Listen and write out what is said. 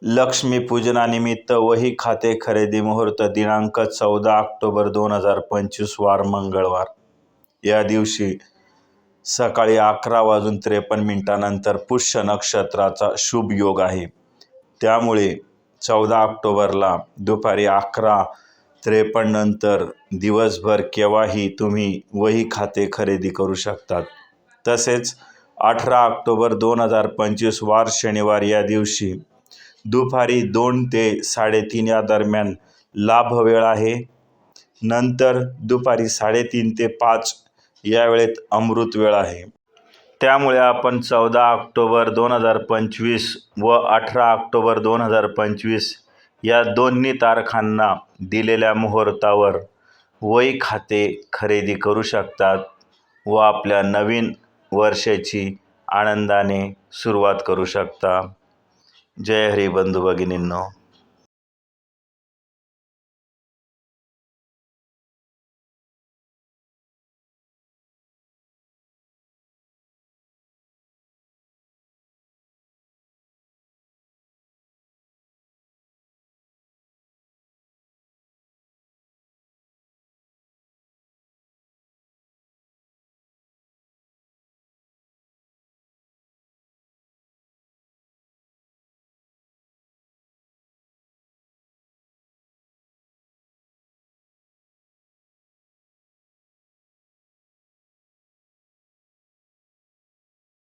लक्ष्मीपूजनानिमित्त वही खाते खरेदी मुहूर्त दिनांक 14 ऑक्टोबर 2025 वार मंगळवार. या दिवशी सकाळी 11:53 नंतर पुष्य नक्षत्राचा शुभ योग आहे. त्यामुळे 14 ऑक्टोबरला दुपारी 11:53 नंतर दिवसभर केव्हाही तुम्ही वही खाते खरेदी करू शकतात. तसेच 18 ऑक्टोबर 2025 वार शनिवार या दिवशी दुपारी 2 ते 3:30 या दरम्यान लाभ वेळ आहे. नंतर दुपारी 3:30 ते 5 या वेळेत अमृत वेळ आहे. त्यामुळे आपण 14 ऑक्टोबर 2025 व 18 ऑक्टोबर 2025 या दोन्ही तारखांना दिलेल्या मुहूर्तावर वही खाते खरेदी करू शकतात व आपल्या नवीन वर्षाची आनंदाने सुरुवात करू शकता. जय हरी बंधू भगिनींनो.